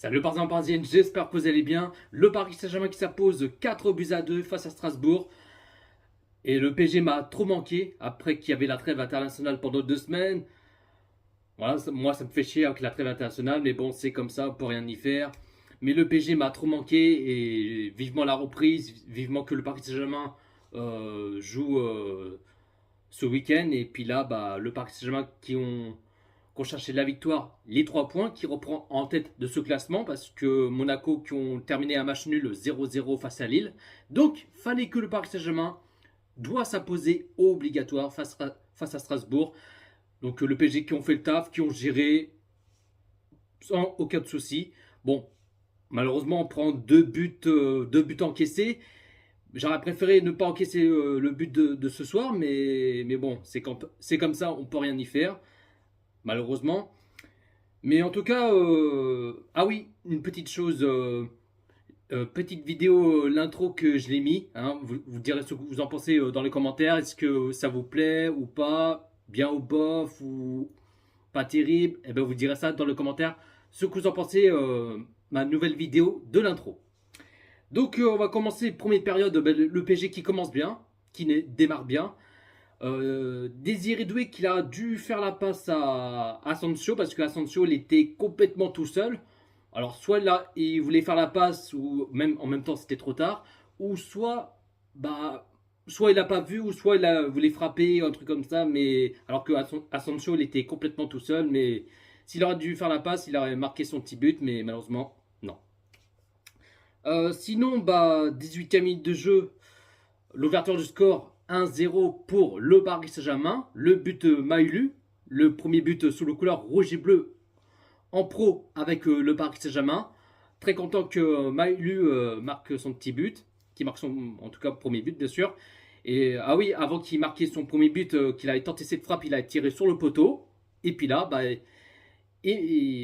Salut partisans parisiennes, j'espère que vous allez bien. Le Paris Saint-Germain qui s'impose 4-2 face à Strasbourg. Et le PSG m'a trop manqué après qu'il y avait la trêve internationale pendant 2 semaines. Voilà, moi ça me fait chier avec la trêve internationale, mais bon, c'est comme ça, on peut rien y faire. Mais le PSG m'a trop manqué et vivement la reprise, vivement que le Paris Saint-Germain joue ce week-end. Et puis là, le Paris Saint-Germain qui ont cherché la victoire, les 3 points, qui reprend en tête de ce classement parce que Monaco qui ont terminé un match nul 0-0 face à Lille. Donc, fallait que le Paris Saint-Germain doit s'imposer obligatoire face à Strasbourg. Donc, le PSG qui ont fait le taf, qui ont géré sans aucun de souci. Bon, malheureusement, on prend 2 buts encaissés. J'aurais préféré ne pas encaisser le but de ce soir, mais bon, c'est comme ça, on peut rien y faire, malheureusement. Mais en tout cas, ah oui, une petite chose, petite vidéo, l'intro que je l'ai mis. Hein, vous direz ce que vous en pensez dans les commentaires. Est-ce que ça vous plaît ou pas? Bien ou bof ou pas terrible? Eh bien, vous direz ça dans les commentaires. Ce que vous en pensez, ma nouvelle vidéo de l'intro. Donc, on va commencer première période. Le PSG qui commence bien, qui démarre bien. Désiré Doué qu'il a dû faire la passe à Asensio parce que Asensio il était complètement tout seul. Alors soit là il voulait faire la passe ou même en même temps c'était trop tard, ou soit il a pas vu ou soit voulait frapper un truc comme ça, mais alors que Asensio il était complètement tout seul. Mais s'il aurait dû faire la passe il aurait marqué son petit but, mais malheureusement non. Sinon 18e minute de jeu, l'ouverture du score 1-0 pour le Paris Saint-Germain. Le but Maïlu, le premier but sous le couleur rouge et bleu en pro avec le Paris Saint-Germain. Très content que Maïlu marque son petit but, qui marque en tout cas premier but bien sûr. Et ah oui, avant qu'il marquait son premier but, qu'il avait tenté cette frappe, il a tiré sur le poteau. Et puis là,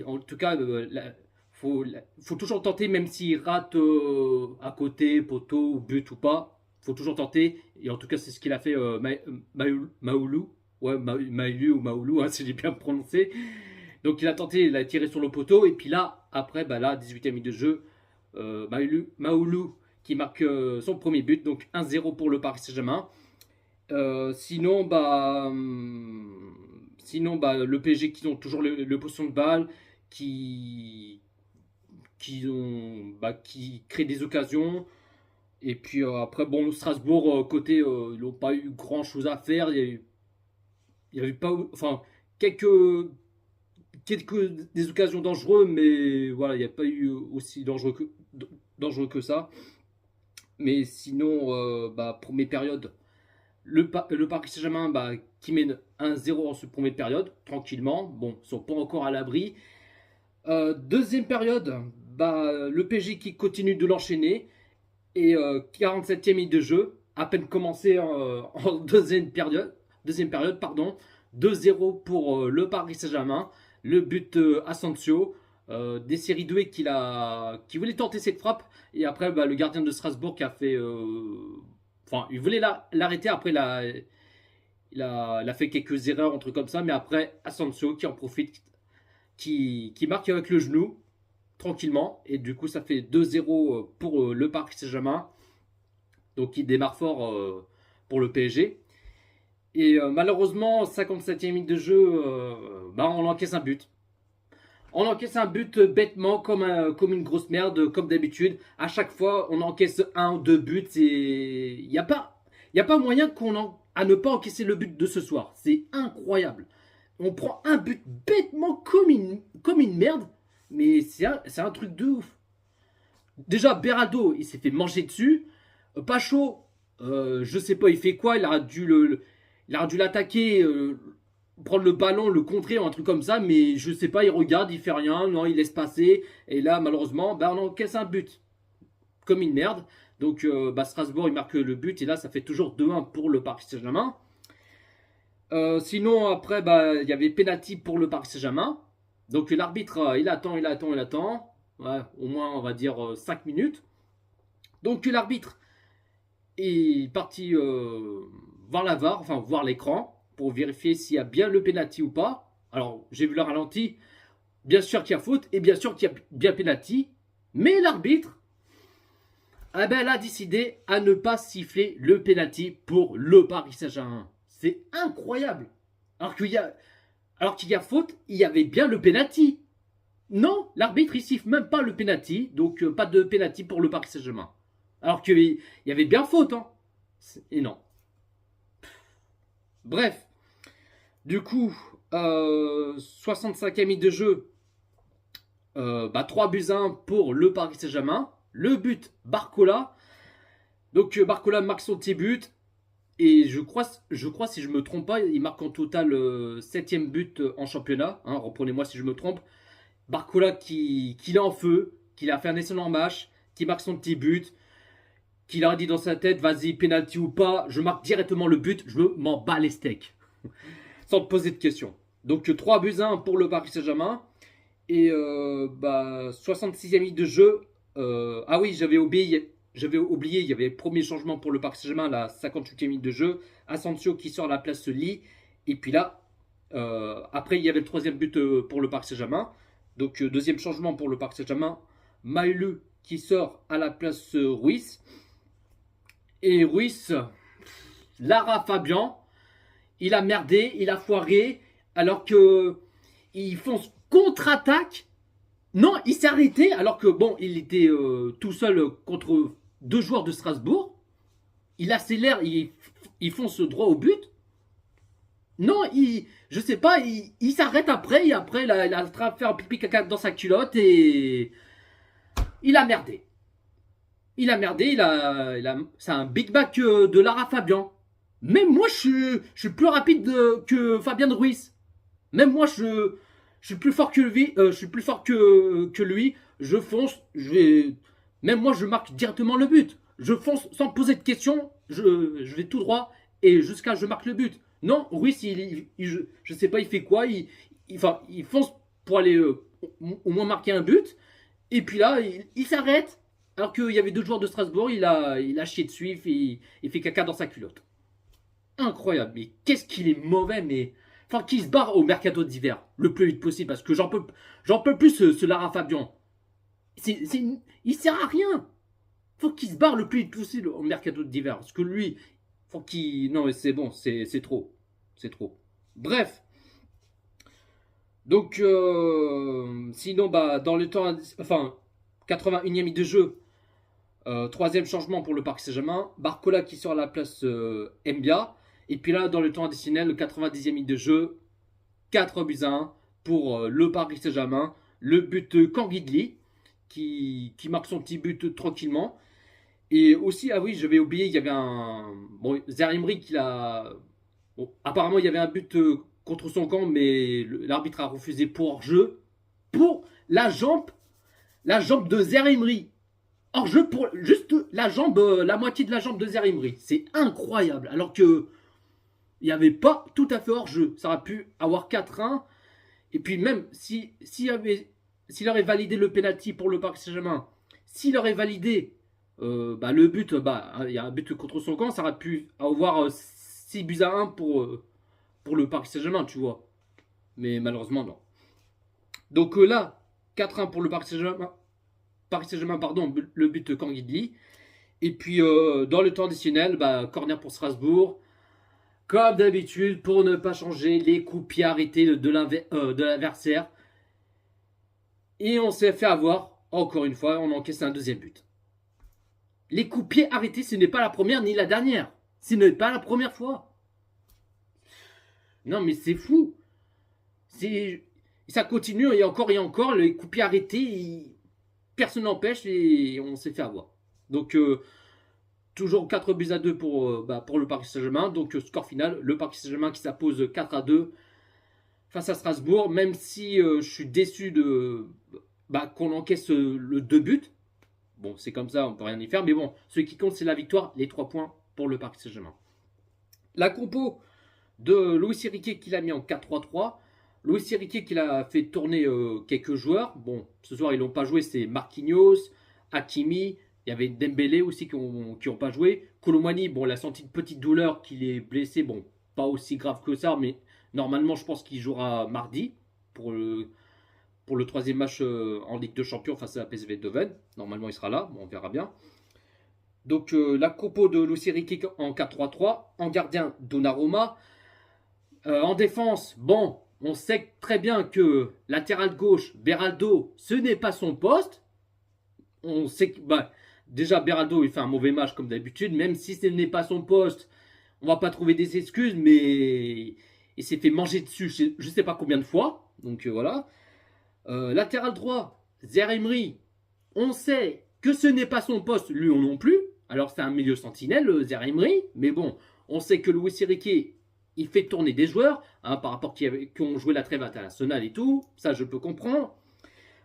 en tout cas, faut toujours tenter, même s'il rate à côté, poteau, but ou pas. Faut toujours tenter. Et en tout cas, c'est ce qu'il a fait Maoulou. Ouais, Maïlu ou Maoulou, hein, si j'ai bien prononcé. Donc il a tenté, il a tiré sur le poteau. Et puis là, après, là, 18e minute de jeu, Maoulou qui marque son premier but. Donc 1-0 pour le Paris Saint-Germain. Sinon, le PSG qui ont toujours le possession de balle, qui, qui crée des occasions. Et puis après, bon, Strasbourg, côté, ils n'ont pas eu grand chose à faire. Il y avait pas, enfin, quelques, quelques des occasions dangereuses, mais voilà, il n'y a pas eu aussi dangereux que ça. Mais sinon, première période, le Paris Saint-Germain qui mène 1-0 en ce première période, tranquillement. Bon, ils sont pas encore à l'abri. Deuxième période, le PSG qui continue de l'enchaîner. Et 47e minute de jeu, à peine commencé en deuxième période, pardon. 2-0 pour le Paris Saint-Germain. Le but Asensio. Des séries douées qui voulait tenter cette frappe. Et après, le gardien de Strasbourg qui a fait. Enfin, il voulait l'arrêter. Après, il a fait quelques erreurs, un truc comme ça. Mais après, Asensio qui en profite, qui marque avec le genou tranquillement. Et du coup, ça fait 2-0 pour le Paris Saint-Germain. Donc, il démarre fort pour le PSG. Et malheureusement, 57e minute de jeu, on encaisse un but. On encaisse un but bêtement, comme une grosse merde, comme d'habitude. À chaque fois, on encaisse un ou deux buts. Il n'y a pas moyen à ne pas encaisser le but de ce soir. C'est incroyable. On prend un but bêtement comme une merde. Mais c'est un truc de ouf. Déjà, Beraldo, il s'est fait manger dessus. Pacho, je sais pas, il fait quoi? Il a dû l'attaquer, prendre le ballon, le contrer, un truc comme ça. Mais je sais pas, il regarde, il fait rien. Non, il laisse passer. Et là, malheureusement, on encaisse un but. Comme une merde. Donc, Strasbourg, il marque le but. Et là, ça fait toujours 2-1 pour le Paris Saint-Germain. Sinon, après, il y avait penalty pour le Paris Saint-Germain. Donc l'arbitre, il attend. Ouais, au moins, on va dire 5 minutes. Donc l'arbitre est parti voir la VAR, enfin voir l'écran, pour vérifier s'il y a bien le penalty ou pas. Alors, j'ai vu le ralenti. Bien sûr qu'il y a faute et bien sûr qu'il y a bien pénalty. Mais l'arbitre, eh ben, elle a décidé à ne pas siffler le pénalty pour le Paris Saint-Germain. C'est incroyable. Alors qu'il y a faute, il y avait bien le pénalty. Non, l'arbitre il siffle même pas le penalty, donc pas de penalty pour le Paris Saint-Germain. Alors qu'il y avait bien faute, hein. Et non. Bref, du coup, 65e minute de jeu, 3 buts à 1 pour le Paris Saint-Germain. Le but, Barcola. Donc Barcola marque son petit but. Et je crois, si je me trompe pas, il marque en total 7e but en championnat. Hein, reprenez-moi si je me trompe. Barcola qui est en feu, qui a fait un excellent match, qui marque son petit but, qui leur a dit dans sa tête, vas-y, penalty ou pas, je marque directement le but, je m'en bats les steaks. Sans te poser de questions. Donc 3 buts à 1 pour le Paris Saint-Germain. Et 66e minute de jeu. Ah oui, j'avais oublié, il y avait le premier changement pour le Paris Saint-Germain, la 58e minute de jeu. Asensio qui sort à la place Lee. Et puis là, après, il y avait le troisième but pour le Paris Saint-Germain. Donc deuxième changement pour le Paris Saint-Germain. Maïlu qui sort à la place Ruiz. Et Ruiz, Lara Fabian, il a merdé, il a foiré, alors que il fonce contre-attaque. Non, il s'est arrêté, alors que bon, il était tout seul contre 2 joueurs de Strasbourg. Il accélère, il fonce droit au but. Non, je sais pas, il s'arrête après, et après il a fait un pipi caca dans sa culotte et il a merdé. C'est un big back de Lara Fabian. Même moi, je suis plus rapide que Fabien Ruiz. Même moi, je suis plus fort que lui. Je suis plus fort que lui. Je fonce. Même moi, je marque directement le but. Je fonce sans poser de questions. Je vais tout droit et jusqu'à je marque le but. Non, Ruiz, je sais pas, il fait quoi. Il fonce pour aller au moins marquer un but. Et puis là, il s'arrête. Alors qu'il y avait 2 joueurs de Strasbourg, il a chié dessus, il fait caca dans sa culotte. Incroyable, mais qu'est-ce qu'il est mauvais, mais. Enfin, qu'il se barre au mercato d'hiver, le plus vite possible, parce que j'en peux plus ce Lara Fabian. Il sert à rien. Faut qu'il se barre le plus vite possible au mercato d'hiver, parce que lui, faut qu'il. Non, mais c'est bon, c'est trop. C'est trop. Bref. Donc, sinon, dans le temps. Enfin, 81e minute de jeu. Troisième changement pour le Paris Saint-Germain. Barcola qui sort à la place Mbia. Et puis là, dans le temps additionnel, le 90e minute de jeu, 4 buts à 1 pour le Paris Saint-Germain. Le but Kanguidli qui marque son petit but tranquillement. Et aussi, ah oui, j'avais oublié, il y avait un. Bon, Zaïre qui l'a. Bon, apparemment, il y avait un but contre son camp, mais l'arbitre a refusé pour hors-jeu. Pour la jambe de Zaïre. Hors-jeu pour juste la jambe, la moitié de la jambe de Zaïre. C'est incroyable. Alors que il n'y avait pas tout à fait hors-jeu. Ça aurait pu avoir 4-1. Et puis même s'il aurait validé le penalty pour le Paris Saint-Germain, s'il aurait validé le but, il y a un but contre son camp, ça aurait pu avoir 6 buts à 1 pour le Paris Saint-Germain, tu vois. Mais malheureusement, non. Donc là, 4-1 pour le Paris Saint-Germain. Paris Saint-Germain, pardon, le but de Kanguidli. Et puis dans le temps additionnel, corner pour Strasbourg. Comme d'habitude, pour ne pas changer les coups pieds arrêtés de l'adversaire. Et on s'est fait avoir, encore une fois, on a encaissé un deuxième but. Les coups pieds arrêtés, ce n'est pas la première ni la dernière. Ce n'est pas la première fois. Non mais c'est fou. Ça continue et encore, les coups pieds arrêtés, personne n'empêche et on s'est fait avoir. Donc toujours 4 buts à 2 pour le Paris Saint-Germain. Donc score final, le Paris Saint-Germain qui s'impose 4-2 face à Strasbourg. Même si je suis déçu qu'on encaisse le 2 buts. Bon, c'est comme ça, on peut rien y faire. Mais bon, ce qui compte, c'est la victoire, les 3 points pour le Paris Saint-Germain. La compo de Luis Enrique qui l'a mis en 4-3-3. Luis Enrique qui l'a fait tourner quelques joueurs. Bon, ce soir, ils n'ont pas joué, c'est Marquinhos, Hakimi. Il y avait Dembélé aussi qui n'ont pas joué. Colomani, bon, il a senti une petite douleur, qu'il est blessé. Bon, pas aussi grave que ça, mais normalement, je pense qu'il jouera mardi pour pour le troisième match en Ligue de Champions face à la PSV Eindhoven. Normalement, il sera là, bon, on verra bien. Donc, la compo de Luis Enrique en 4-3-3. En gardien, Donnarumma. En défense, bon, on sait très bien que latéral gauche, Beraldo, ce n'est pas son poste. On sait que, déjà, Beraldo, il fait un mauvais match comme d'habitude, même si ce n'est pas son poste. On va pas trouver des excuses, mais il s'est fait manger dessus je ne sais pas combien de fois. Donc voilà. Latéral droit, Zaïre Emery. On sait que ce n'est pas son poste, lui non plus. Alors c'est un milieu sentinelle, Zaïre Emery. Mais bon, on sait que Luis Enrique, il fait tourner des joueurs par rapport qui ont joué la trêve internationale et tout. Ça, je peux comprendre.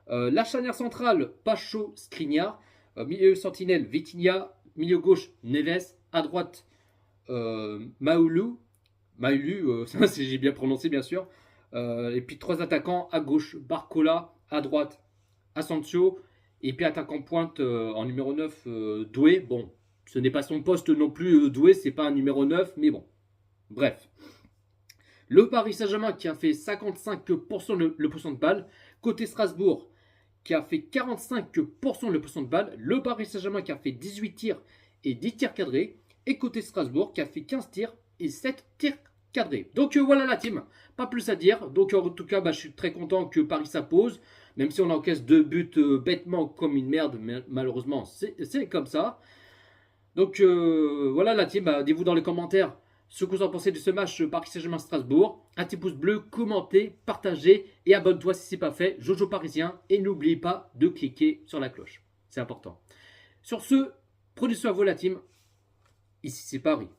La charnière centrale, Pacho, Skriniar. Milieu sentinelle, Vitinha. Milieu gauche, Neves. À droite, Maulu, si j'ai bien prononcé bien sûr. Et puis 3 attaquants à gauche, Barcola, à droite, Asensio. Et puis attaquant pointe en numéro 9, Doué. Bon, ce n'est pas son poste non plus, Doué, c'est pas un numéro 9, mais bon. Bref. Le Paris Saint-Germain qui a fait 55% le pourcent de balle. Côté Strasbourg qui a fait 45% le pourcent de balle. Le Paris Saint-Germain qui a fait 18 tirs et 10 tirs cadrés. Et côté Strasbourg qui a fait 15 tirs et 7 tirs cadrés. Donc voilà la team, pas plus à dire. Donc en tout cas, je suis très content que Paris s'impose. Même si on encaisse 2 buts bêtement comme une merde, mais malheureusement c'est comme ça. Donc voilà la team, dites-vous dans les commentaires ce que vous en pensez de ce match Paris Saint-Germain-Strasbourg. Un petit pouce bleu, commentez, partagez et abonne-toi si ce n'est pas fait. Jojo Parisien et n'oubliez pas de cliquer sur la cloche. C'est important. Sur ce, prenez soin de vous la team. Ici c'est Paris.